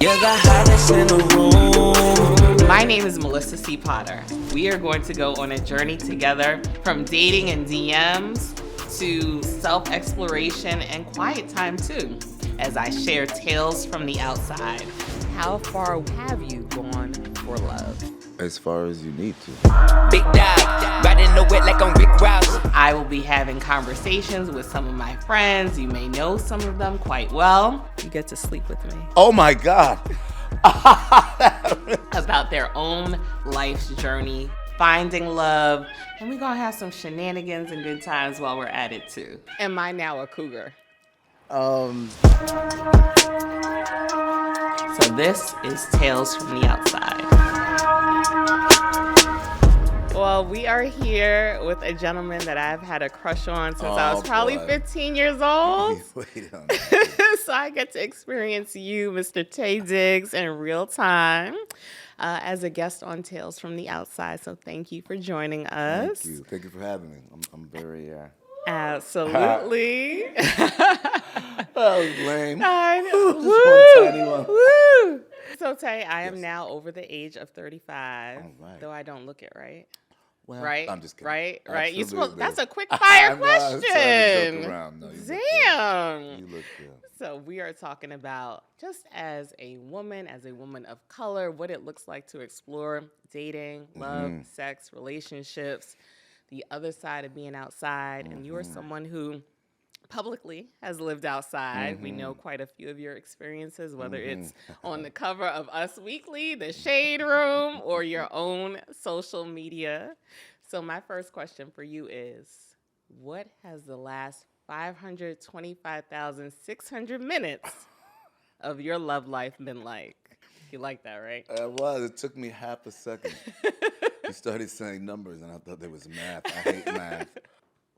You got hottest in the room. My name is Melissa C. Potter. We are going to go on a journey together from dating and DMs to self-exploration and quiet time too, as I share tales from the outside. How far have you gone for love? As far as you need to. Big dog, riding the wet like I'm Rick Rouse. I will be having conversations with some of my friends. You may know some of them quite well. You get to sleep with me. Oh my God. About their own life's journey, finding love, and we're gonna have some shenanigans and good times while we're at it too. Am I now a cougar? So this is Tales from the Outside. Well, we are here with a gentleman that I've had a crush on since I was probably 15 years old. Wait on that. So I get to experience you, Mr. Taye Diggs, in real time as a guest on Tales from the Outside. So thank you for joining us. Thank you. Thank you for having me. I'm very... Absolutely. That was lame. I know. Just one tiny one. Woo. So Taye, I am now over the age of 35, All right. though I don't look it right. Well, Right? I'm just kidding. Right. You Absolutely. that's a quick fire I'm not trying to question. joke around. No, you look Damn. good. You look good. So we are talking about just as a woman of color, what it looks like to explore dating, love, sex, relationships, the other side of being outside. And you are someone who publicly has lived outside. We know quite a few of your experiences, whether it's on the cover of Us Weekly, the Shade Room, or your own social media. So my first question for you is, what has the last 525,600 minutes of your love life been like? You like that, right? It took me half a second. You started saying numbers, and I thought there was math. I hate math.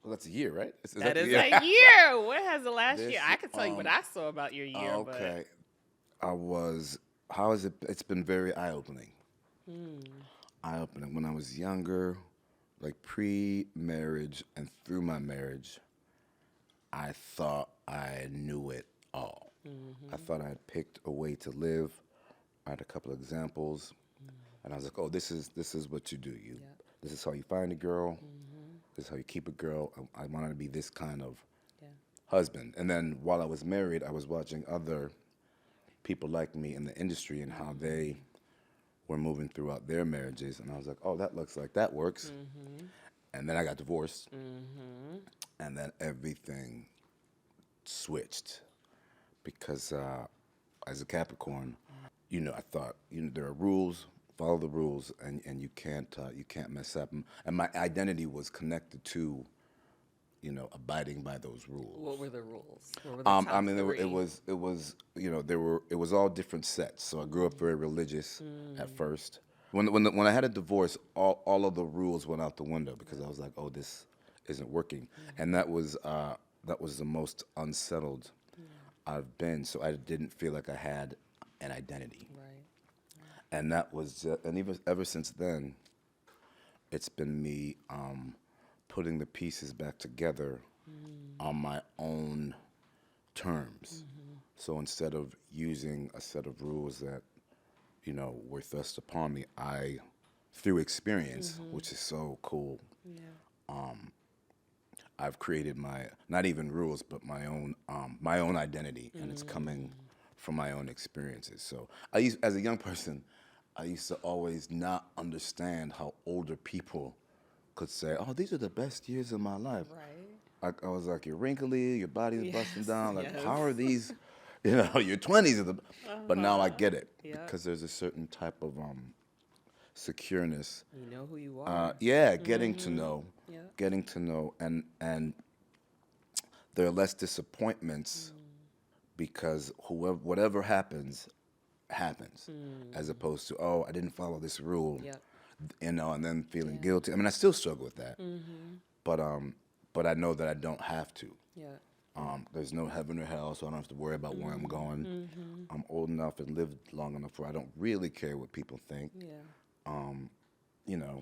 Well, that's a year, right? That is a year. What has the last This, year? I can tell you what I saw about your year. Okay. How is it? It's been very eye-opening. Eye-opening. When I was younger, like pre-marriage and through my marriage, I thought I knew it all. I thought I had picked a way to live. I had a couple of examples, and I was like, "Oh, this is what you do. This is how you find a girl. This is how you keep a girl. I wanted to be this kind of husband." And then while I was married, I was watching other people like me in the industry and how they were moving throughout their marriages, and I was like, "Oh, that looks like that works." And then I got divorced, and then everything switched because as a Capricorn, I thought, there are rules, follow the rules, and you can't mess up. And my identity was connected to, abiding by those rules. What were the rules? What were the top three? It was all different sets. So I grew up very religious at first. When I had a divorce, all of the rules went out the window because I was like, oh, this isn't working, and that was the most unsettled I've been. So I didn't feel like I had an identity. Right. And that was, and even ever since then, it's been me putting the pieces back together on my own terms. So instead of using a set of rules that, were thrust upon me, through experience, which is so cool, I've created not even rules, but my own identity, and it's coming from my own experiences. So as a young person, I used to always not understand how older people could say, "Oh, these are the best years of my life." Right. I was like, "You're wrinkly, your body's busting down. Like, how are these? Your 20s are the." But now I get it because there's a certain type of secureness. You know who you are. Getting to know, and there are less disappointments because whatever happens, as opposed to, oh, I didn't follow this rule, and then feeling guilty. I mean, I still struggle with that, but I know that I don't have to. There's no heaven or hell, so I don't have to worry about where I'm going. I'm old enough and lived long enough where I don't really care what people think.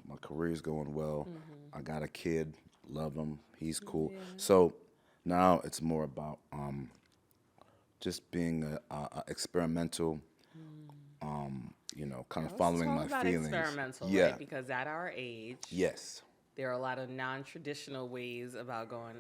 My career's going well. I got a kid, love him, he's cool. So now it's more about just being experimental, kind of Let's following talk my about feelings. experimental, Yeah. right? Because at our age, Yes. there are a lot of non-traditional ways about going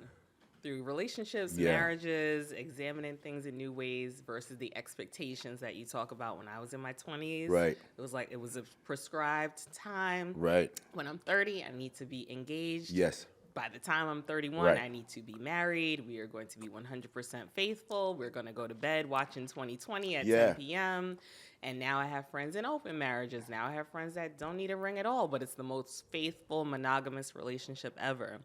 through relationships, Yeah. marriages, examining things in new ways versus the expectations that you talk about. When I was in my 20s, Right. it was a prescribed time. Right. When I'm 30, I need to be engaged. Yes. By the time I'm 31, Right. I need to be married. We are going to be 100% faithful. We're going to go to bed watching 2020 at 10 p.m. And now I have friends in open marriages. Now I have friends that don't need a ring at all, but it's the most faithful, monogamous relationship ever.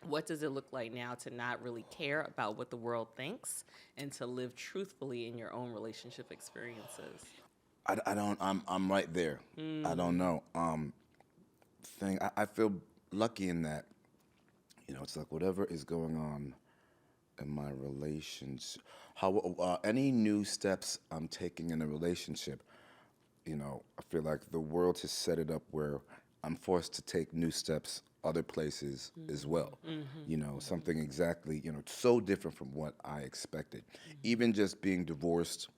What does it look like now to not really care about what the world thinks and to live truthfully in your own relationship experiences? I don't. I'm right there. I don't know. I feel lucky in that. It's like whatever is going on in my relationship, any new steps I'm taking in a relationship, I feel like the world has set it up where I'm forced to take new steps other places as well. Something exactly, so different from what I expected. Even just being divorced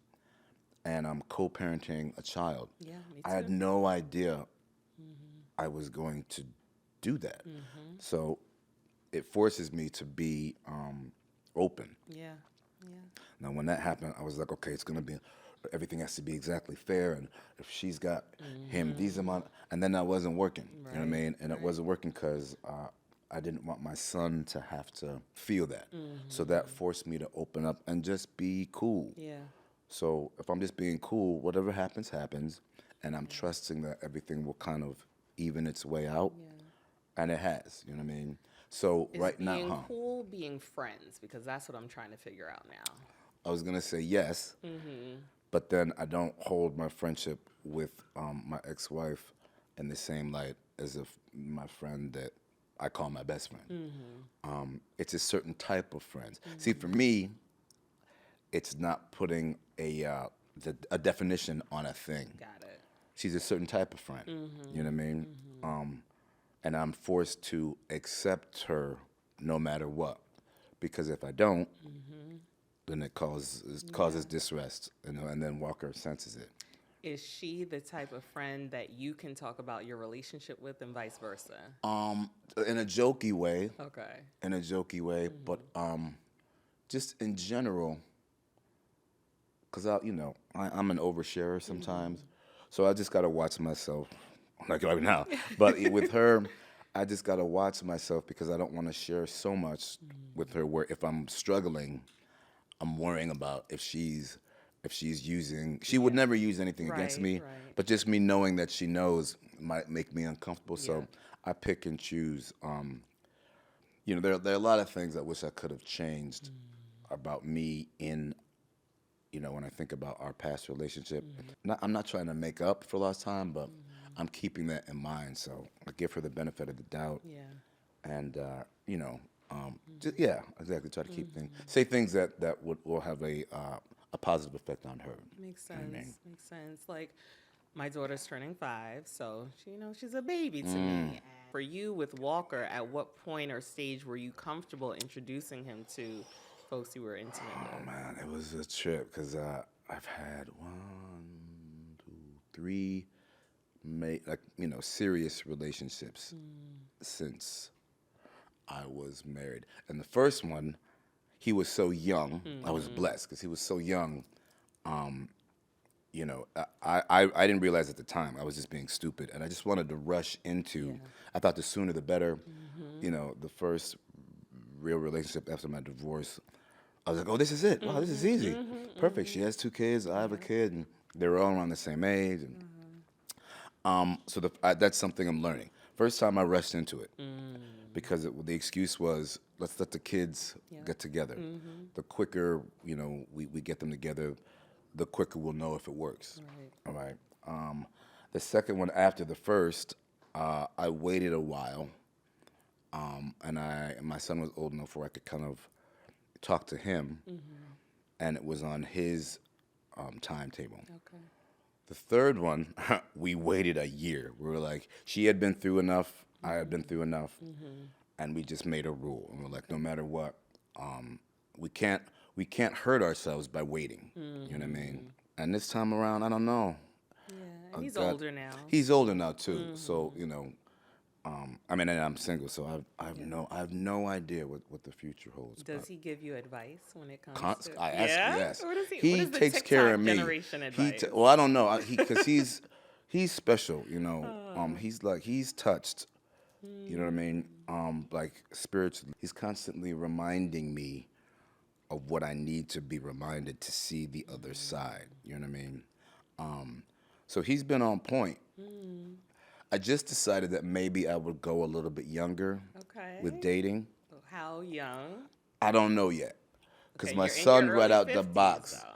and I'm co-parenting a child. Yeah, me too. I had no idea I was going to do that. So it forces me to be open. Yeah. Now, when that happened, I was like, okay, everything has to be exactly fair. And if she's got him, these amount, and then that wasn't working. You know what I mean? And it wasn't working because I didn't want my son to have to feel that. So that forced me to open up and just be cool. Yeah. So if I'm just being cool, whatever happens, happens. And I'm trusting that everything will kind of even its way out. Yeah. And it has, you know what I mean? So Is right being now, cool being friends? Because that's what I'm trying to figure out now. I was gonna say yes, but then I don't hold my friendship with my ex-wife in the same light as if my friend that I call my best friend. It's a certain type of friends. See, for me, it's not putting a definition on a thing. Got it. She's a certain type of friend. You know what I mean? And I'm forced to accept her no matter what, because if I don't, then it causes distress, and then Walker senses it. Is she the type of friend that you can talk about your relationship with and vice versa? In a jokey way. Okay. In a jokey way, but just in general, because I'm an oversharer sometimes, so I just gotta watch myself. Like right now, but with her, I just gotta watch myself because I don't want to share so much with her. Where if I'm struggling, I'm worrying about if she's using. She would never use anything against me, but just me knowing that she knows might make me uncomfortable. So I pick and choose. There are a lot of things I wish I could have changed about me in. When I think about our past relationship, I'm not trying to make up for lost time, but I'm keeping that in mind. So I give her the benefit of the doubt. Yeah. And, exactly. Try to keep things, say things that will have a positive effect on her. Makes sense. Makes sense. Like, my daughter's turning 5, so she's a baby to me. And for you with Walker, at what point or stage were you comfortable introducing him to folks you were intimate with? Oh man, it was a trip because I've had 1, 2, 3, serious relationships since I was married. And the first one, he was so young. I was blessed because he was so young. I didn't realize at the time I was just being stupid, and I just wanted to rush into. Yeah. I thought the sooner the better. The first real relationship after my divorce, I was like, oh, this is it. Wow, this is easy. Perfect. She has 2 kids. I have a kid, and they were all around the same age. And so that's something I'm learning. First time I rushed into it because the excuse was, let's let the kids get together. The quicker we get them together, the quicker we'll know if it works. Right. All right. The second one after the first, I waited a while, and my son was old enough where I could kind of talk to him, and it was on his timetable. Okay. The third one, we waited a year. We were like, she had been through enough, I had been through enough, and we just made a rule. And we're like, no matter what, we can't hurt ourselves by waiting. You know what I mean? And this time around, I don't know. He's older now. He's older now too. So I mean, and I'm single, so I have no idea what the future holds. Does he give you advice when it comes to? I ask, yes. What is he? He what is the takes TikTok care of me. Generation advice? Well, I don't know, because he's special. He's touched. You know what I mean? Like spiritually, he's constantly reminding me of what I need to be reminded to see the other side. You know what I mean? So he's been on point. I just decided that maybe I would go a little bit younger with dating. How young? I don't know yet, because my you're in son your right early out the 50s, box. though.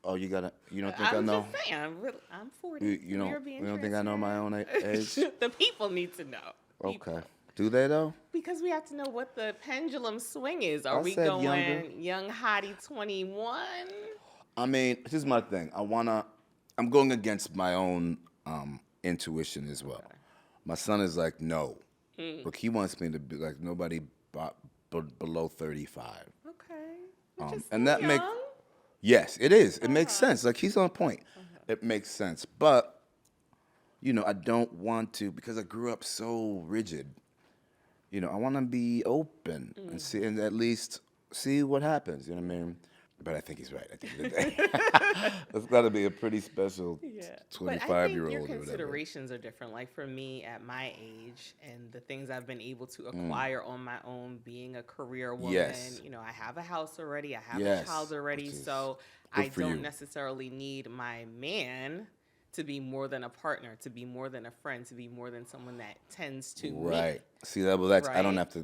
Oh, you don't think I know? I'm just saying, I'm 40. You don't think I know my own age? The people need to know. People. Okay. Do they though? Because we have to know what the pendulum swing is. Are we said going younger. young hottie 21? I mean, here's my thing. I'm going against my own intuition as well. My son is like, no. Look, he wants me to be like nobody below 35. Okay. Which is and that young. Yes, it is. It makes sense. Like, he's on point. It makes sense. But, I don't want to, because I grew up so rigid. I want to be open and see, and at least see what happens. You know what I mean? But I think he's right at the end of the day. It's got to be a pretty special 25-year-old But I think or your whatever. considerations are different. Like for me, at my age, and the things I've been able to acquire on my own, being a career woman. Yes. I have a house already. I have a child already. So I don't necessarily need my man to be more than a partner, to be more than a friend, to be more than someone that tends to me. Right. See that? Well, that's Right? I don't have to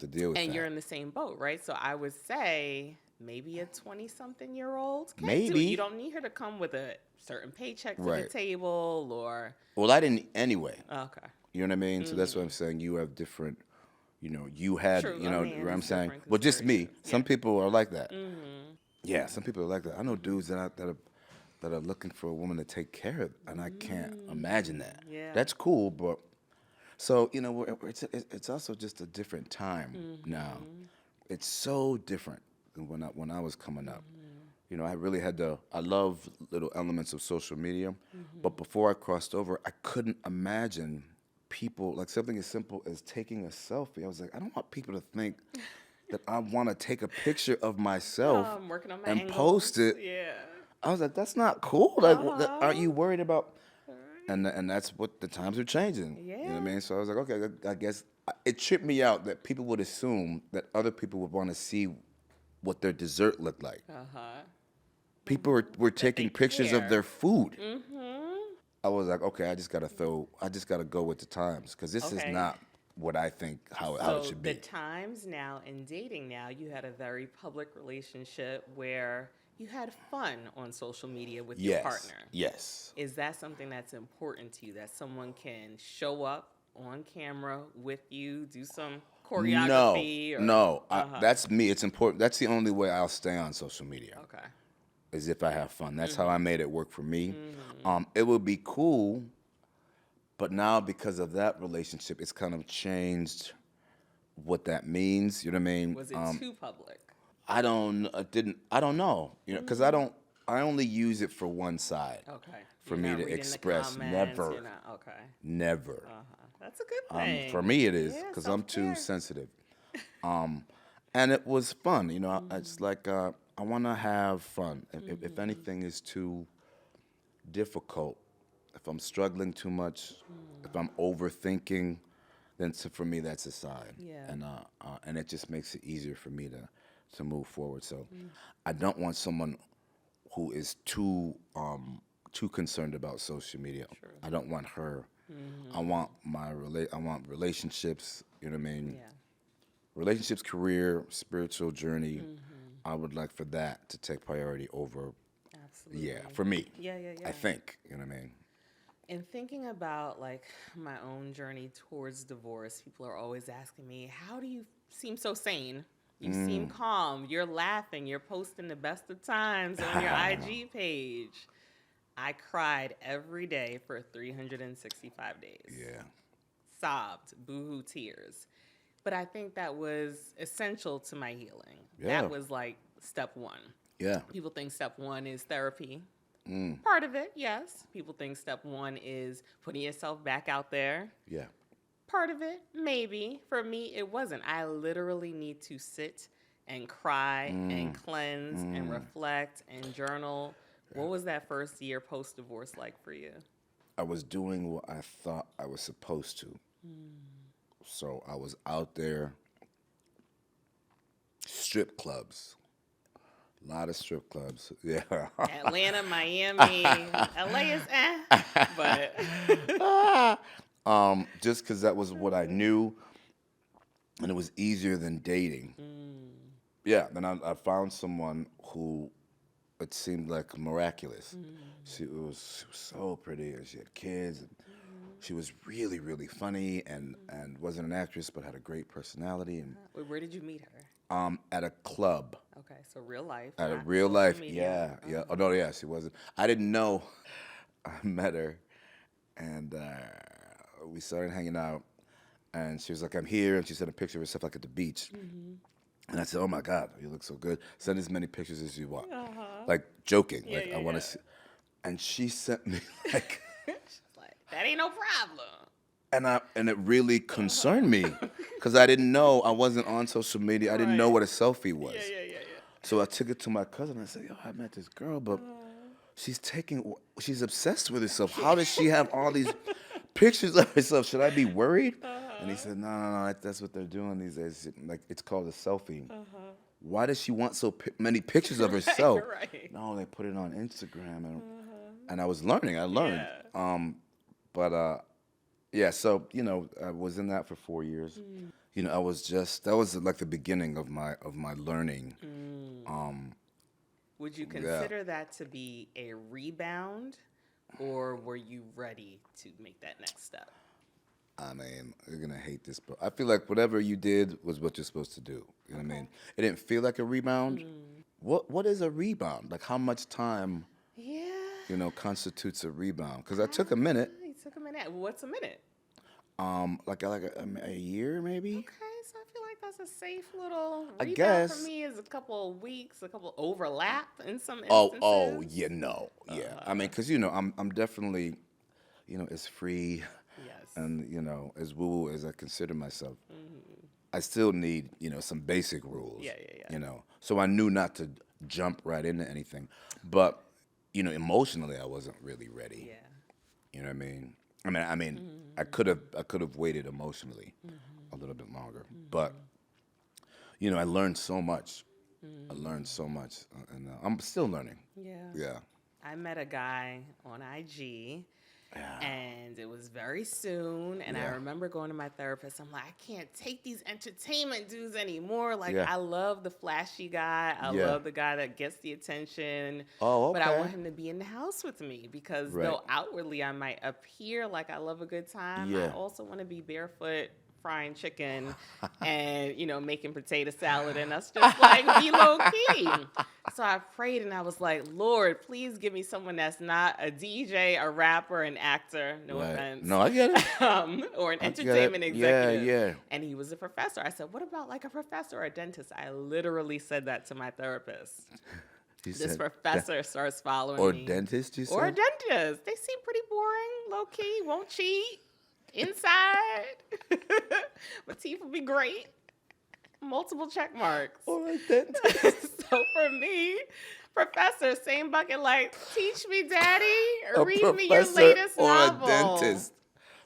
deal with that. And you're in the same boat, right? So I would say maybe a 20-something-year-old can Maybe. do it. You don't need her to come with a certain paycheck to the table or. Well, I didn't anyway. Okay. You know what I mean? So that's what I'm saying. You have different. You had. True. What I'm saying. Well, just me. Some people are like that. Yeah, some people are like that. I know dudes that are looking for a woman to take care of, and I can't imagine that. Yeah. That's cool, but so it's also just a different time now. It's so different than when I was coming up. I really had I love little elements of social media, but before I crossed over, I couldn't imagine people, like something as simple as taking a selfie. I was like, I don't want people to think that I want to take a picture of myself I'm working on my and angles. post it. Yeah. I was like, that's not cool. Like, aren't you worried about? And that's what the times are changing. Yeah. You know what I mean? So I was like, okay, I guess it tripped me out that people would assume that other people would want to see what their dessert looked like. People were taking pictures of their food. I was like, okay, I just gotta go with the times, because this is not what I think how it should be. The times now and dating now, you had a very public relationship where you had fun on social media with your partner. Yes. Is that something that's important to you, that someone can show up on camera with you, do some choreography? No. That's me. It's important. That's the only way I'll stay on social media. Okay. Is if I have fun. That's how I made it work for me. It would be cool, but now because of that relationship, it's kind of changed what that means. You know what I mean? Was it too public? I don't know. Because I only use it for one side. Okay. For me to express. Never. Okay. Never. That's a good thing. For me, it is, because I'm too sensitive. And it was fun. It's like I want to have fun. If anything is too difficult, if I'm struggling too much, if I'm overthinking, then for me that's a sign. Yeah. And it just makes it easier for me to move forward. So I don't want someone who is too concerned about social media. True. I don't want her. I want I want relationships. You know what I mean? Yeah. Relationships, career, spiritual journey. I would like for that to take priority over. Absolutely. Yeah, for me. Yeah. I think, you know what I mean? In thinking about like my own journey towards divorce, people are always asking me, how do you seem so sane? You seem calm. You're laughing. You're posting the best of times on your IG page. I cried every day for 365 days. Yeah. Sobbed, boohoo tears. But I think that was essential to my healing. Yeah. That was like step one. Yeah. People think step one is therapy. Part of it, yes. People think step one is putting yourself back out there. Yeah. Part of it, maybe. For me, it wasn't. I literally need to sit and cry and cleanse and reflect and journal. What was that first year post-divorce like for you? I was doing what I thought I was supposed to. So I was out there, strip clubs. A lot of strip clubs. Yeah. Atlanta, Miami, LA is but Just because that was what I knew, and it was easier than dating. Yeah, then I found someone who it seemed like miraculous. She was so pretty, and she had kids. And she was really, really funny, and wasn't an actress, but had a great personality. And where did you meet her? at a club. Okay, so real life. At a not real social life, media. yeah. Oh no, yeah, she wasn't. I didn't know. I met her, and we started hanging out. And she was like, "I'm here," and she sent a picture of herself like at the beach. And I said, "Oh my God, you look so good. Send as many pictures as you want." Like joking, Yeah, like yeah, I want to yeah. see. And she sent me like, She's like, that ain't no problem. and it really concerned me because I didn't know, I wasn't on social media. I didn't know Right. what a selfie was. Yeah. So I took it to my cousin and I said, "Yo, I met this girl, but she's obsessed with herself. How does she have all these pictures of herself? Should I be worried?" And he said, no, that's what they're doing these days. Like, it's called a selfie. Why does she want so many pictures of herself? Right. No, they put it on Instagram, and I was learning. I learned. Yeah. Yeah. So I was in that for 4 years. That was like the beginning of my learning. Would you consider that to be a rebound, or were you ready to make that next step? I mean, you're gonna hate this, but I feel like whatever you did was what you're supposed to do. You know what I mean? It didn't feel like a rebound. What is a rebound? Like how much time, Yeah. constitutes a rebound? Because I took a minute. You took a minute. What's a minute? Like a year maybe. Okay, so I feel like that's a safe little I rebound guess. for me. Is a couple of weeks, a couple overlap in some Oh, instances. yeah, no, yeah. I mean, because I'm definitely, as free. Yes. And as woo as I consider myself, I still need some basic rules. Yeah. So I knew not to jump right into anything, but emotionally I wasn't really ready. Yeah. You know what I mean? I could have waited emotionally a little bit longer, but I learned so much. I learned so much, and I'm still learning. Yeah. Yeah. I met a guy on IG. And it was very soon. And I remember going to my therapist. I'm like, I can't take these entertainment dudes anymore. Like, I love the flashy guy. I love the guy that gets the attention. Oh, okay. But I want him to be in the house with me because though outwardly I might appear like I love a good time, I also want to be barefoot, frying chicken and, making potato salad. And us just like be low key. So I prayed and I was like, Lord, please give me someone that's not a DJ, a rapper, an actor. No offense. No, I get it. Or an entertainment executive. Yeah. And he was a professor. I said, what about like a professor or a dentist? I literally said that to my therapist. This professor starts following me. Or dentist, you said? Or a dentist. They seem pretty boring, low key, won't cheat. Inside. My teeth will be great. Multiple check marks. Or a dentist. So for me, professor, same bucket, like, teach me, daddy, or read me your latest novel. Or a dentist.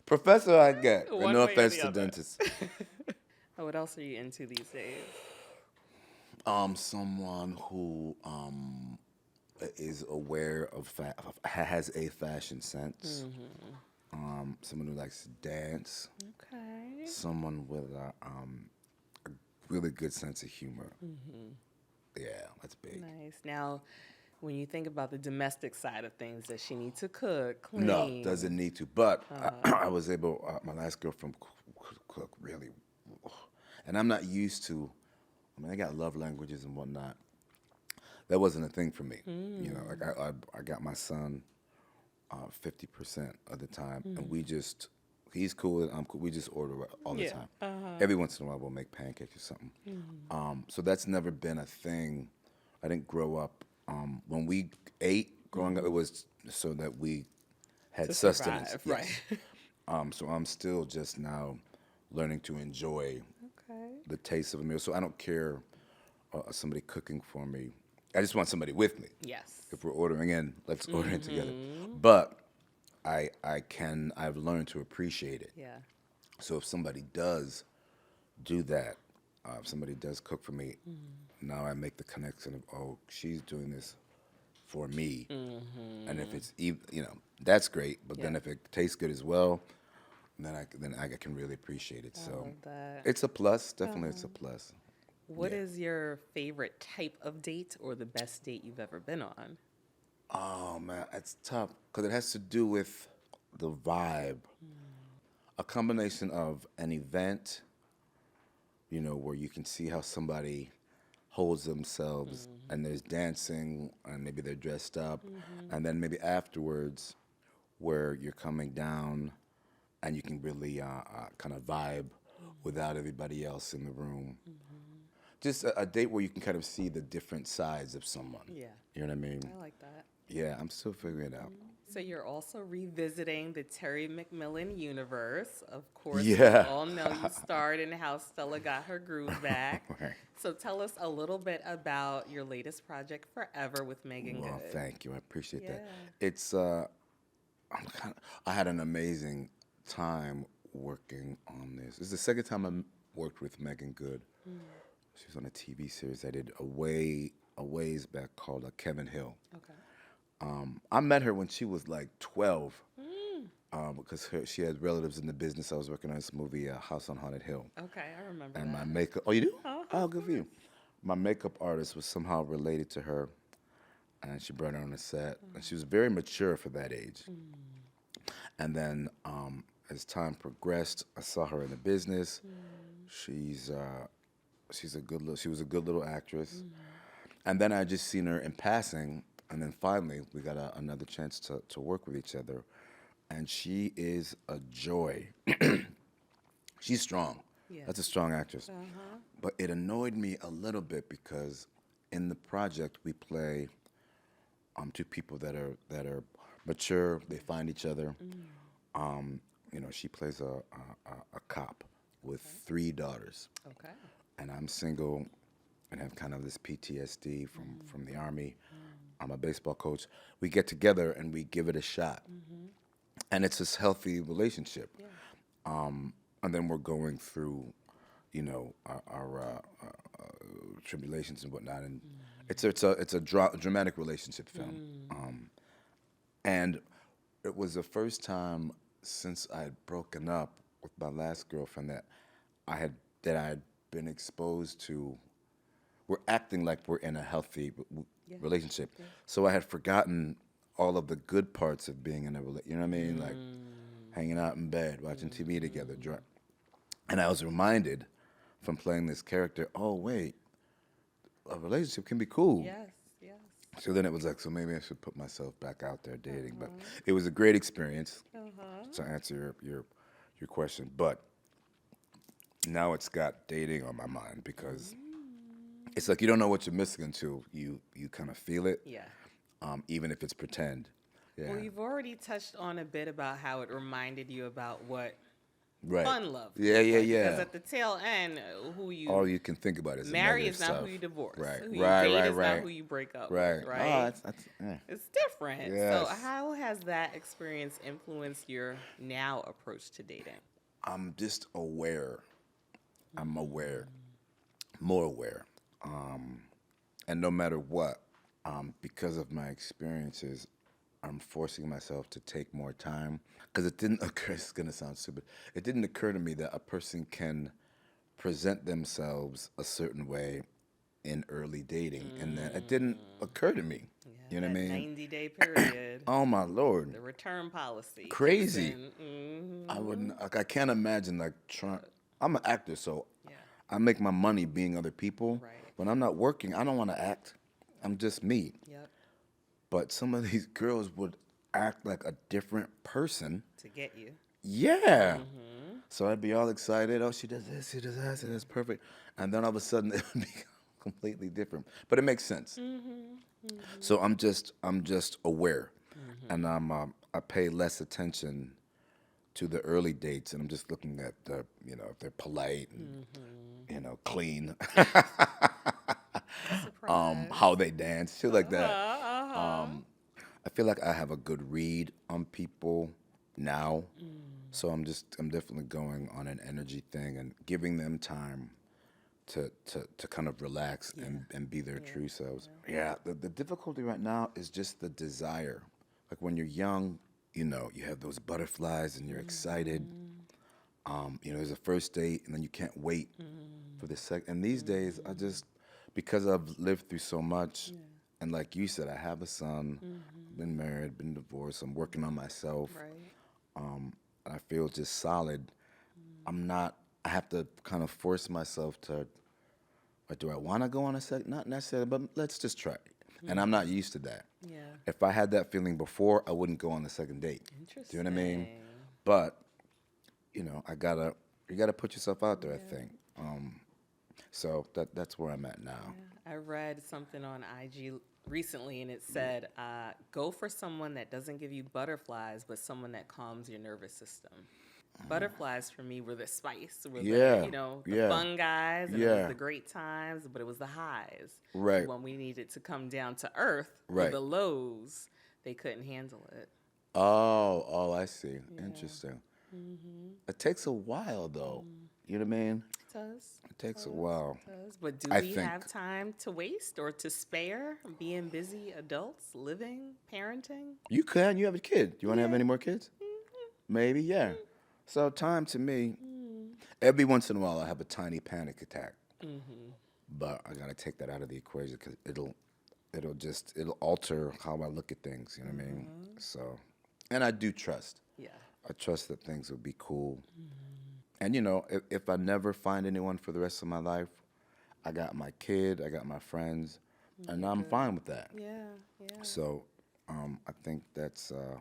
Professor, I get. One No way or offense the to other. dentists. What else are you into these days? Someone who is aware of has a fashion sense. Someone who likes to dance. Okay. Someone with a really good sense of humor. Yeah, that's big. Nice. Now, when you think about the domestic side of things, does she need to cook, clean? No, doesn't need to. But I was able, my last girlfriend cook really. And I'm not used to, I got love languages and whatnot. That wasn't a thing for me. Like I got my son 50% of the time, and he's cool and I'm cool. We just order all the time. Every once in a while we'll make pancakes or something. So that's never been a thing. I didn't grow up. When we ate, Growing up, it was so that we had To sustenance. survive, Yes. right. So I'm still just now learning to enjoy Okay. the taste of a meal. So I don't care somebody cooking for me. I just want somebody with me. Yes. If we're ordering in, let's order in together. But I've learned to appreciate it. Yeah. So if somebody does do that, if somebody does cook for me, now I make the connection of, oh, she's doing this for me. And if it's, that's great. But then Yeah. if it tastes good as well, then I can really appreciate it. So love that. it's a plus. Definitely, it's a plus. What is your favorite type of date or the best date you've ever been on? Oh man, it's tough because it has to do with the vibe. A combination of an event, where you can see how somebody holds themselves, and there's dancing, and maybe they're dressed up, and then maybe afterwards, where you're coming down, and you can really kind of vibe without everybody else in the room. Just a date where you can kind of see the different sides of someone. Yeah. You know what I mean? I like that. Yeah, I'm still figuring it out. So you're also revisiting the Terry McMillan universe. Of course, Yeah. we all know you starred in How Stella Got Her Groove Back. Right. So tell us a little bit about your latest project, Forever, with Megan Well, Good. thank you. I appreciate that. Yeah. It's I had an amazing time working on this. This is the second time I worked with Megan Good. She was on a TV series I did a ways back called Kevin Hill. Okay. I met her when she was like 12 because she had relatives in the business. I was working on this movie, House on Haunted Hill. Okay, I remember And that. my makeup, oh, you do? Uh-huh, Oh, good for you. My makeup artist was somehow related to her, and she brought her on the set. And she was very mature for that age. And then as time progressed, I saw her in the business. She was a good little actress. And then I just seen her in passing, and then finally we got another chance to work with each other. And she is a joy. She's strong. Yeah. That's a strong actress. But it annoyed me a little bit because in the project we play two people that are mature. They find each other. She plays a cop with 3 daughters. Okay. And I'm single and have kind of this PTSD from the Army. I'm a baseball coach. We get together and we give it a shot. And it's this healthy relationship. Yeah. And then we're going through, our tribulations and whatnot. And it's a dramatic relationship film. And it was the first time since I had broken up with my last girlfriend that I had been exposed to. We're acting like we're in a healthy relationship. Yeah. So I had forgotten all of the good parts of being in a relationship. You know what I mean? Like hanging out in bed, watching TV together. And I was reminded from playing this character, oh, wait, a relationship can be cool. Yes, yes. So then it was like, so maybe I should put myself back out there dating. But it was a great experience to answer your question. But now it's got dating on my mind because it's like you don't know what you're missing until you kind of feel it. Yeah. Even if it's pretend. Yeah. Well, you've already touched on a bit about how it reminded you about what Right. fun love. Yeah. Because at the tail end, who you all you can think about is marry is not stuff. who you divorce. Right. Who you Right. date Right. is Right. not who you break up Right. with, right? Oh, yeah. It's different. Yes. So how has that experience influenced your now approach to dating? I'm just aware. I'm aware, more aware. And no matter what, because of my experiences, I'm forcing myself to take more time. Because it didn't occur, it's going to sound stupid, it didn't occur to me that a person can present themselves a certain way in early dating. And that it didn't occur to me. Yeah, You know what I mean? 90-day period. Oh, my Lord. The return policy. Crazy. Mm-hmm. I wouldn't, I can't imagine trying. I'm an actor, so Yeah. I make my money being other people. Right. When I'm not working, I don't want to act. I'm just me. Yep. But some of these girls would act like a different person. To get you. Yeah. So I'd be all excited. Oh, she does this, she does that, so that's perfect. And then all of a sudden, it would be completely different. But it makes sense. So I'm just aware, and I pay less attention to the early dates, and I'm just looking at the, if they're polite and clean, Surprise. how they dance, shit like that. I feel like I have a good read on people now, so I'm definitely going on an energy thing and giving them time to kind of relax and be their true selves. Yeah, the difficulty right now is just the desire. Like when you're young, you have those butterflies and you're excited. There's a first date and then you can't wait for the second. And these days, because I've lived through so much, and like you said, I have a son, been married, been divorced, I'm working on myself. Right. I feel just solid. I have to kind of force myself to, like, do I want to go on a second? Not necessarily, but let's just try it. And I'm not used to that. Yeah. If I had that feeling before, I wouldn't go on the second date. Do you know what I mean? Interesting. But, you gotta put yourself out there, I think. So that's where I'm at now. I read something on IG recently, and it said, go for someone that doesn't give you butterflies, but someone that calms your nervous system. Butterflies for me were the spice, were the fun guys, and it was the great times, but it was the highs. Right. When we needed to come down to earth, Right. for the lows, they couldn't handle it. Oh, I see. Interesting. It takes a while, though. You know what I mean? It does. It takes a while. It does. But do I we think. have time to waste or to spare being busy adults, living, parenting? You can. You have a kid. You want to have any more kids? Maybe, yeah. So time to me, every once in a while I have a tiny panic attack. But I got to take that out of the equation because it'll alter how I look at things, you know what I mean? So, and I do trust. Yeah. I trust that things will be cool. And, if I never find anyone for the rest of my life, I got my kid, I got my friends, and I'm fine with that. Yeah. So I think that's a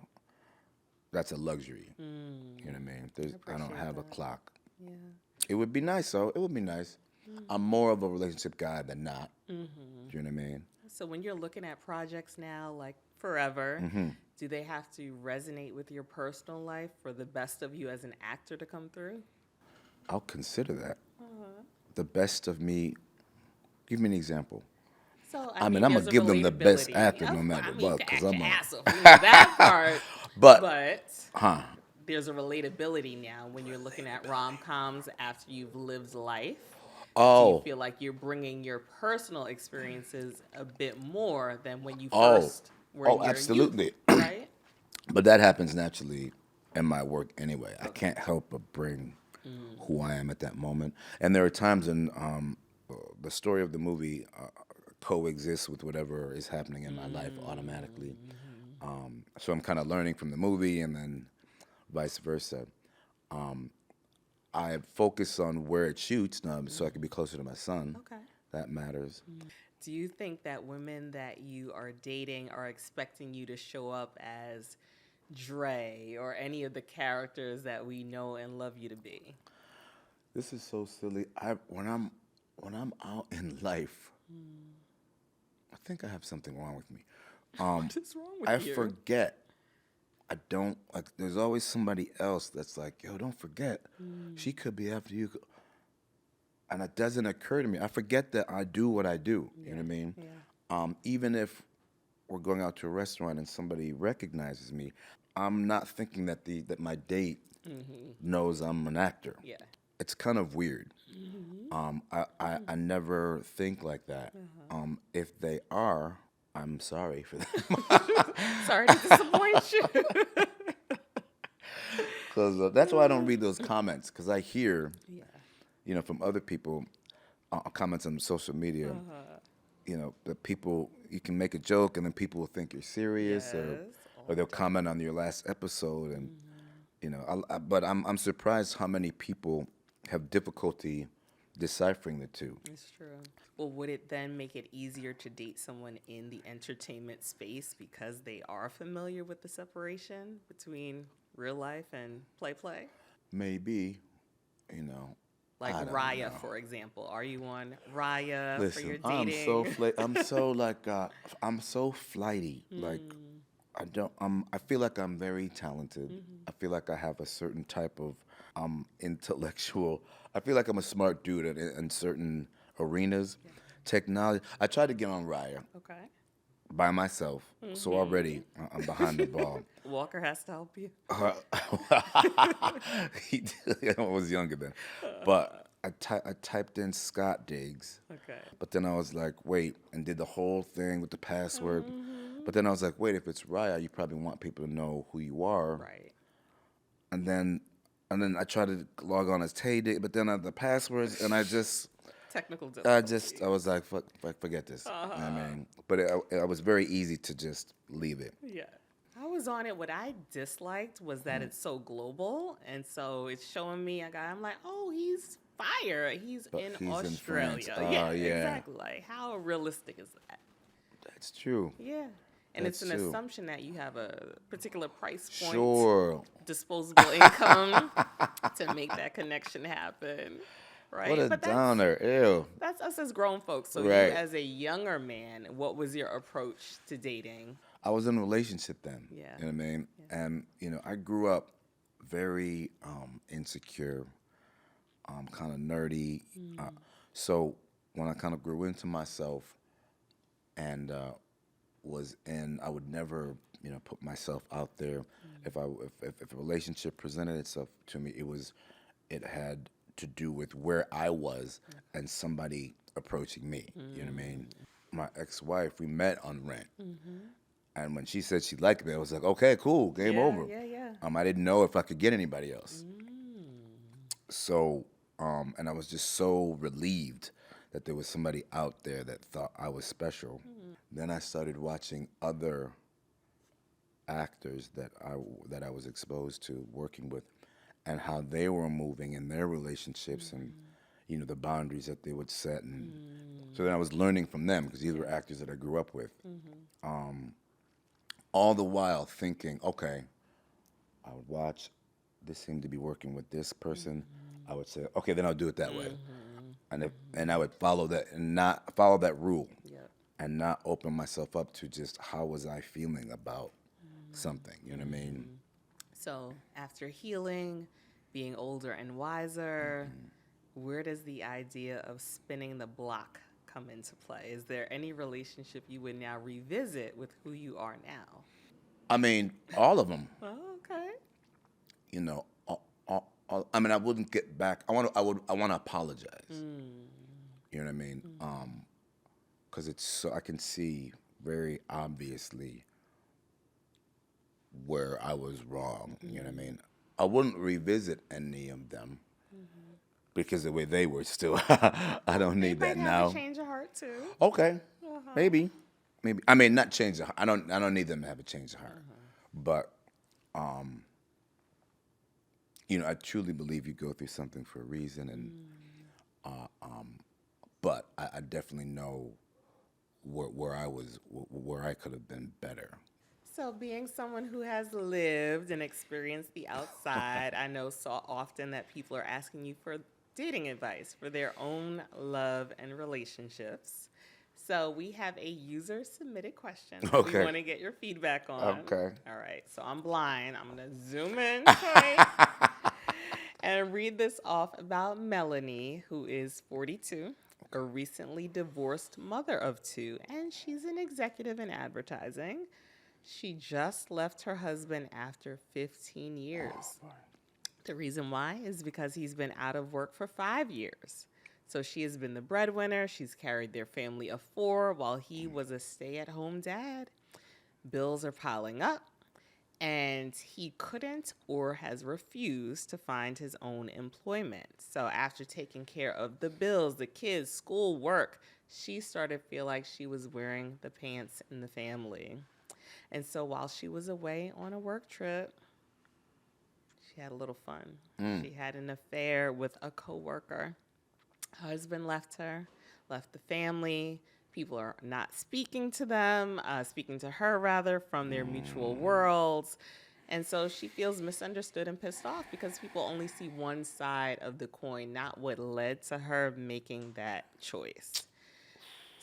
luxury. You know what I mean? I don't have a clock. Yeah. It would be nice, though. It would be nice. I'm more of a relationship guy than not. Do you know what I mean? So when you're looking at projects now, like Forever, do they have to resonate with your personal life for the best of you as an actor to come through? I'll consider that. The best of me. Give me an example. So I mean, I'm going to give them the best actor no matter what. Because I'm that part. But there's a relatability now when you're looking at rom-coms after you've lived life. Oh. Do you feel like you're bringing your personal experiences a bit more than when you first were in your absolutely. youth, right? But that happens naturally in my work anyway. I can't help but bring who I am at that moment. And there are times in the story of the movie coexists with whatever is happening in my life automatically. So I'm kind of learning from the movie and then vice versa. I focus on where it shoots now so I can be closer to my son. Okay. That matters. Do you think that women that you are dating are expecting you to show up as Dre or any of the characters that we know and love you to be? This is so silly. When I'm out in life, I think I have something wrong with me. What is wrong with you? I forget. I don't, like, there's always somebody else that's like, yo, don't forget. She could be after you. And it doesn't occur to me. I forget that I do what I do. You know what I mean? Yeah. Even if we're going out to a restaurant and somebody recognizes me, I'm not thinking that my date knows I'm an actor. Yeah. It's kind of weird. I never think like that. If they are, I'm sorry for them. Sorry to disappoint you. Because that's why I don't read those comments. Because I hear, from other people, comments on social media. The people, you can make a joke and then people will think you're serious, or they'll comment on your last episode, and but I'm surprised how many people have difficulty deciphering the two. It's true. Well, would it then make it easier to date someone in the entertainment space because they are familiar with the separation between real life and play? Maybe, Like I don't Raya, know. for example. Are you on Raya for your Listen, dating? I'm so flighty. Like I feel like I'm very talented. I feel like I have a certain type of intellectual. I feel like I'm a smart dude in certain arenas. Technology. I tried to get on Raya Okay. by myself, so already I'm behind the ball. Walker has to help you. I was younger then, but I typed in Scott Diggs, Okay. but then I was like, wait, and did the whole thing with the password. But then I was like, wait, if it's Raya, you probably want people to know who you are. Right. And then I tried to log on as Taye Diggs, but then I had the passwords, and Technical difficulty. I was like, forget this. You know what I mean, but it was very easy to just leave it. Yeah. I was on it. What I disliked was that it's so global. And so it's showing me a guy. I'm like, oh, he's fire. He's But in he's in Australia. France. Yeah, Yeah. exactly. Like, how realistic is that? That's true. Yeah. And it's That's an true. assumption that you have a particular price point, Sure. disposable income to make that connection happen. Right. What a But downer. Ew. that's us as grown folks. So you Right. as a younger man, what was your approach to dating? I was in a relationship then. Yeah. You know what I mean? And, I grew up very insecure, kind of nerdy. So when I kind of grew into myself and I would never, put myself out there. If a relationship presented itself to me, it had to do with where I was and somebody approaching me. You know what I mean? My ex-wife, we met on Rent. And when she said she liked me, I was like, okay, cool, game over. Yeah. I didn't know if I could get anybody else. So, and I was just so relieved that there was somebody out there that thought I was special. Then I started watching other actors that I was exposed to, working with, and how they were moving in their relationships and, the boundaries that they would set. And so then I was learning from them because these were actors that I grew up with. All the while thinking, okay, I would watch, this seemed to be working with this person. I would say, okay, then I'll do it that way. And I would follow that and not follow that rule. And not open myself up to just how was I feeling about something, you know what I mean? So after healing, being older and wiser, where does the idea of spinning the block come into play? Is there any relationship you would now revisit with who you are now? I mean, all of them. Oh, okay. I wouldn't get back. I want to apologize. You know what I mean? Because it's so I can see very obviously where I was wrong. You know what I mean? I wouldn't revisit any of them because the way they were still, I don't need that Might now. have a change of heart too. Okay, maybe. I mean, not change of heart. I don't need them to have a change of heart, but I truly believe you go through something for a reason, and but I definitely know where I could have been better. So being someone who has lived and experienced the outside, I know so often that people are asking you for dating advice for their own love and relationships. So we have a user-submitted question that we Okay. want to get your feedback on. Okay. All right. So I'm blind. I'm going to zoom in, Taye, and read this off about Melanie, who is 42, a recently divorced mother of 2, and she's an executive in advertising. She just left her husband after 15 years. The reason why is because he's been out of work for 5 years. So she has been the breadwinner. She's carried their family of 4 while he was a stay-at-home dad. Bills are piling up, and he couldn't or has refused to find his own employment. So after taking care of the bills, the kids, school, work, she started to feel like she was wearing the pants in the family. And so while she was away on a work trip, she had a little fun. She had an affair with a coworker. Husband left her, left the family. People are not speaking to her rather, from their mutual worlds. And so she feels misunderstood and pissed off because people only see one side of the coin, not what led to her making that choice.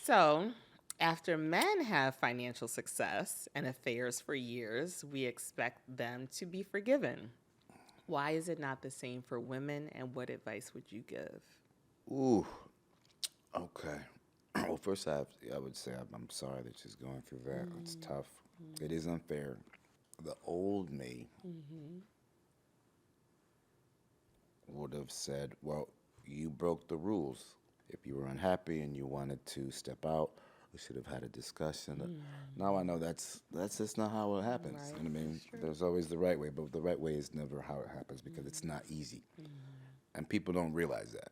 So, after men have financial success and affairs for years, we expect them to be forgiven. Why is it not the same for women, and what advice would you give? Ooh, okay. Well, first I would say I'm sorry that she's going through that. It's tough. It is unfair. The old me would have said, well, you broke the rules. If you were unhappy and you wanted to step out, we should have had a discussion. Now I know that's just not how it happens. Right. You know what I mean? That's true. There's always the right way, but the right way is never how it happens because it's not easy. And people don't realize that.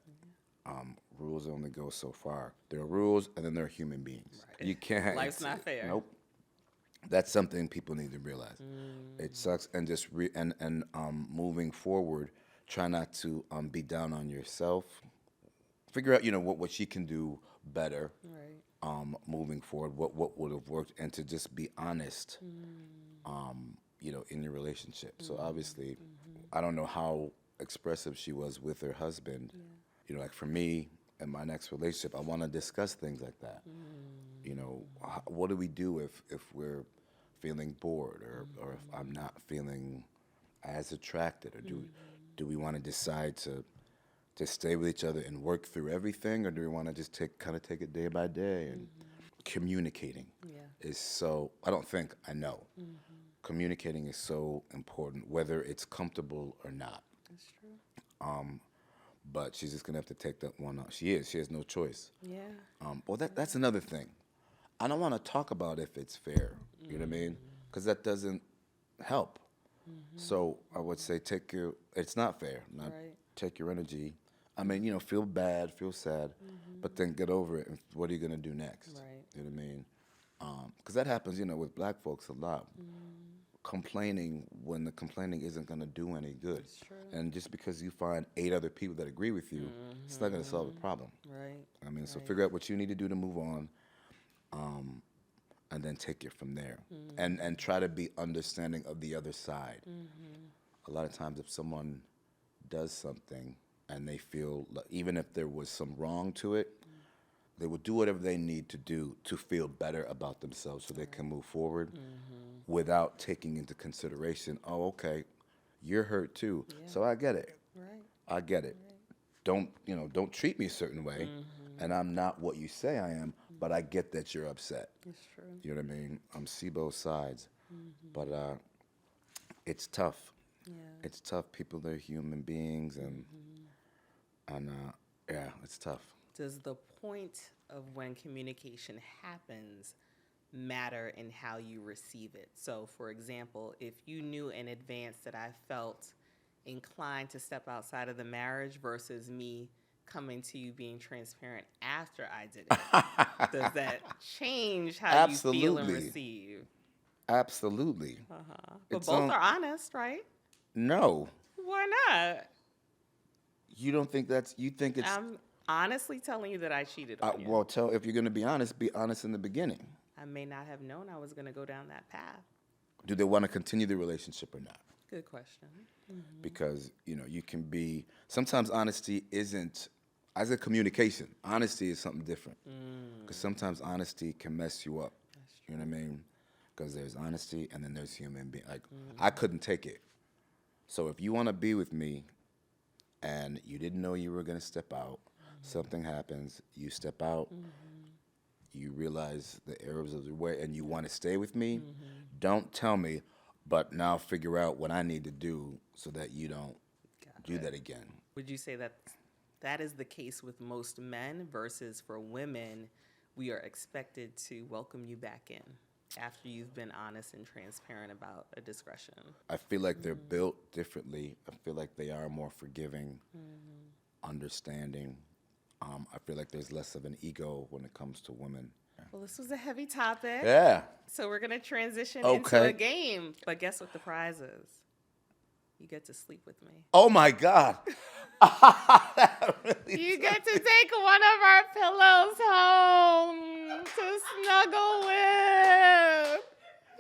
Rules only go so far. There are rules, and then there are human beings. Right. You can't. Life's not fair. Nope. That's something people need to realize. It sucks, and just moving forward, try not to be down on yourself. Figure out, what she can do better. Right. Moving forward, what would have worked, and to just be honest. In your relationship. So obviously, I don't know how expressive she was with her husband. Like for me in my next relationship, I want to discuss things like that. What do we do if we're feeling bored or if I'm not feeling as attracted, or do we want to decide to stay with each other and work through everything, or do we want to just take it day by day? And communicating is so, I know. Communicating is so important, whether it's comfortable or not. That's true. But she's just gonna have to take that one out. She has no choice. Yeah. Well, that's another thing. I don't want to talk about if it's fair. You know what I mean? Because that doesn't help. So I would say it's not fair. Right. Take your energy. I mean, feel bad, feel sad, but then get over it. And what are you gonna do next? Right. You know what I mean? Because that happens, with black folks a lot. Complaining when the complaining isn't going to do any good. That's true. And just because you find 8 other people that agree with you, it's not going to solve the problem. Right. I mean, so figure out what you need to do to move on, and then take it from there. And try to be understanding of the other side. A lot of times if someone does something and they feel, even if there was some wrong to it, they will do whatever they need to do to feel better about themselves so they can move forward without taking into consideration, oh, okay, you're hurt too. Yeah. So I get it. Right. I get it. Don't treat me a certain way, and I'm not what you say I am, but I get that you're upset. That's true. You know what I mean? See both sides. But it's tough. Yeah. It's tough. People, they're human beings, and it's tough. Does the point of when communication happens matter in how you receive it? So, for example, if you knew in advance that I felt inclined to step outside of the marriage versus me coming to you being transparent after I did it, does that change how you feel and receive? Absolutely. But both are honest, right? No. Why not? You don't think you think it's... I'm honestly telling you that I cheated on you. Well, if you're going to be honest in the beginning. I may not have known I was going to go down that path. Do they want to continue the relationship or not? Good question. Because, you can be... Sometimes honesty isn't... As a communication, honesty is something different. Because sometimes honesty can mess you up. You know what I mean? Because there's honesty and then there's human being. Like, I couldn't take it. So if you want to be with me and you didn't know you were going to step out, something happens, you step out, you realize the errors of the way, and you want to stay with me, don't tell me, but now figure out what I need to do so that you don't do that again. Would you say that is the case with most men versus for women, we are expected to welcome you back in after you've been honest and transparent about a discretion? I feel like they're built differently. I feel like they are more forgiving, understanding. I feel like there's less of an ego when it comes to women. Well, this was a heavy topic. Yeah. So we're going to transition into a game. But guess what the prize is? You get to sleep with me. Oh, my God. You get to take one of our pillows home to snuggle with.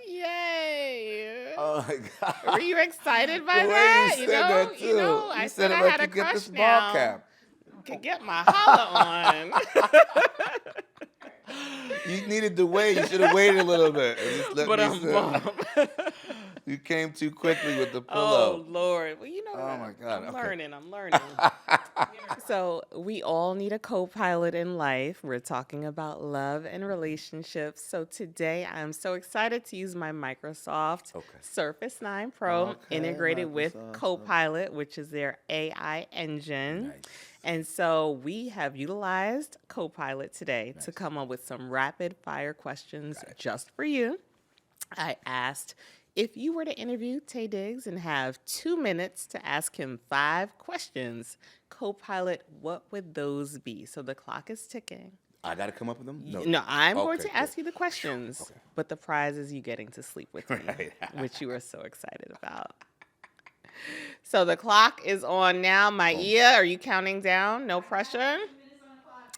Yay. Oh my God. Were you excited by The way that? you said that, too. I You said said it I like had you a get the crush small now. cap. Could get my holla on. You needed to wait. You should have waited a little bit. And just let But me I'm say. bummed. You came too quickly with the Oh, pillow. Lord. Well, you know, Oh, my God. I'm Okay. learning. I'm learning. So we all need a co-pilot in life. We're talking about love and relationships. So today I'm so excited to use my Microsoft Surface 9 Pro integrated with Copilot, which is their AI engine. Nice. And so we have utilized Copilot today to come up with some rapid fire questions just for you. I asked if you were to interview Taye Diggs and have 2 minutes to ask him 5 questions, Copilot, what would those be? So the clock is ticking. I got to come up with them? No, I'm going to ask you the questions, but the prize is you getting to sleep with me, which you are so excited about. So the clock is on now. Myiea, are you counting down? No pressure.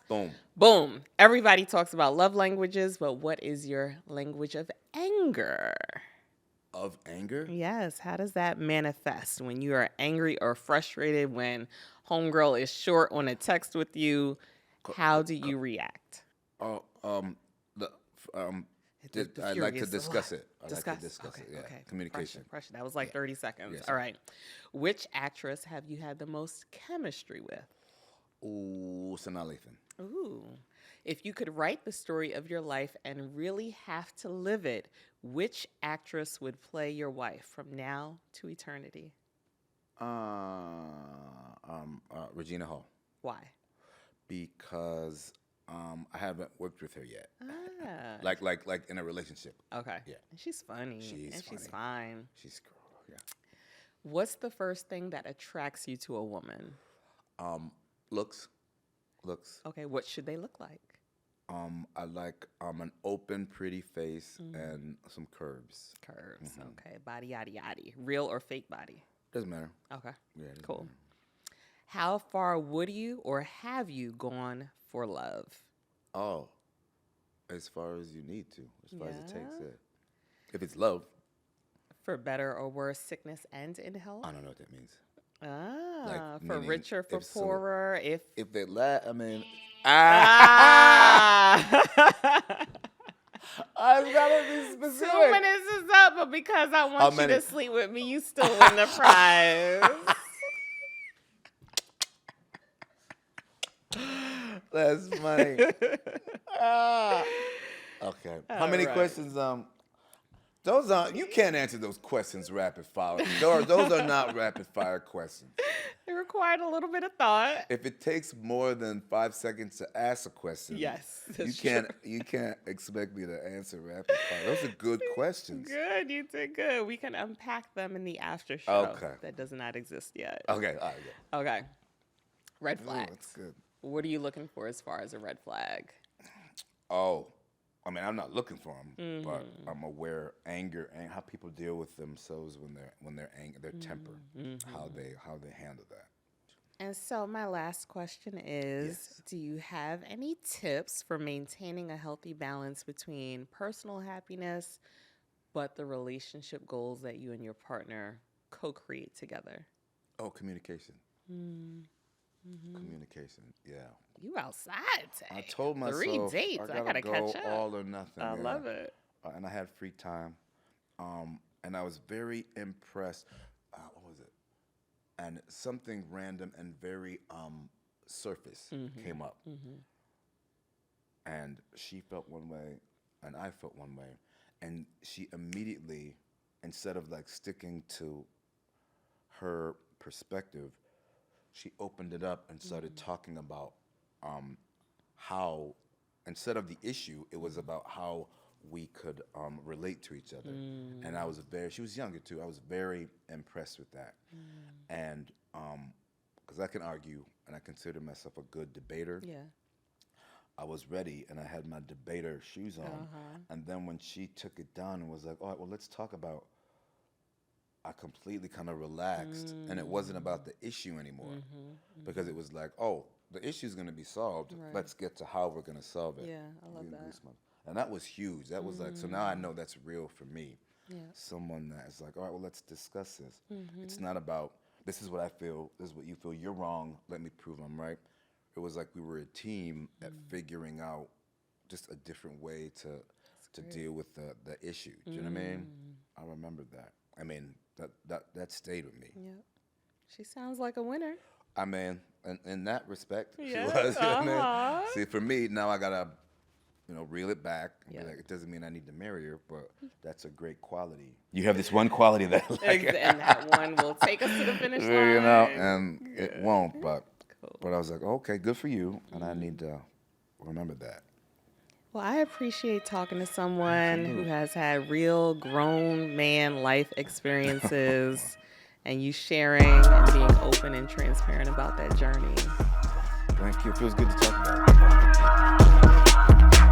Boom. Boom. Everybody talks about love languages, but what is your language of anger? Of anger? Yes. How does that manifest when you are angry or frustrated, when homegirl is short on a text with you? How do you react? Oh, I'd like to discuss it. I'd like to discuss it. Yeah. Okay. Communication. Pressure. That was like 30 seconds. Yes, all right. Which actress have you had the most chemistry with? Ooh, Sanaa Lathan. Ooh. If you could write the story of your life and really have to live it, which actress would play your wife from now to eternity? Regina Hall. Why? Because I haven't worked with her yet. Ah. Like in a relationship. Okay. Yeah. And she's funny. She's fine. She's girl. Yeah. What's the first thing that attracts you to a woman? Looks. Okay. What should they look like? I like an open, pretty face and some curves. Curves. Okay. Body, yaddy, yaddy. Real or fake body? Doesn't matter. Okay. Yeah. Doesn't Cool. matter. How far would you or have you gone for love? Oh, as far as you need to, as far as it takes it. If it's love. For better or worse, sickness and in health? I don't know what that means. For richer, for poorer, if they I mean, I've got to be specific. 2 minutes is up, but because I want you to sleep with me, you still win the prize. That's funny. Okay. How many questions? Those aren't. You can't answer those questions rapid fire. Those are not rapid fire questions. It required a little bit of thought. If it takes more than 5 seconds to ask a question, yes, you can't expect me to answer rapid fire. Those are good questions. Good, you did good. We can unpack them in the after show. Okay. That does not exist yet. Okay. All right. Yeah. Okay. Red flags. That's good. What are you looking for as far as a red flag? Oh, I mean, I'm not looking for them, but I'm aware anger and how people deal with themselves when they're angry, their temper, how they handle that. And so my last question is, do you have any tips for maintaining a healthy balance between personal happiness but the relationship goals that you and your partner co-create together? Oh, communication. Communication, yeah. You outside today. I told myself 3 dates. I gotta go catch up. all or nothing. I love it. And I had free time, and I was very impressed. What was it? And something random and very surface came up, and she felt one way, and I felt one way, and she immediately, instead of like sticking to her perspective, she opened it up and started talking about how, instead of the issue, it was about how we could relate to each other. And she was younger too, I was very impressed with that. And because I can argue, and I consider myself a good debater, I was ready and I had my debater shoes on. And then when she took it down and was like, all right, well, let's talk about, I completely kind of relaxed, and it wasn't about the issue anymore, because it was like, oh, the issue's going to be solved. Right. Let's get to how we're going to solve it. Yeah, I love that. And that was huge. That was like, so now I know that's real for me. someone that is like, all right, well, let's discuss this. It's not about, this is what I feel, this is what you feel, you're wrong, let me prove I'm right. It was like we were a team at figuring out just a different way to deal with the issue. Do you know what I mean? I remember that. I mean, that stayed with me. Yep. She sounds like a winner. I mean, in that respect, Yes, she was. You know what I mean? See, for me, now I gotta, reel it back. And be like, it doesn't mean I need to marry her, but that's a great quality. You have this one quality that I like. And that one will take us to the finish line. And it won't, but I was like, okay, good for you, and I need to remember that. Well, I appreciate talking to someone who has had real grown man life experiences and you sharing and being open and transparent about that journey. Thank you. It feels good to talk about it.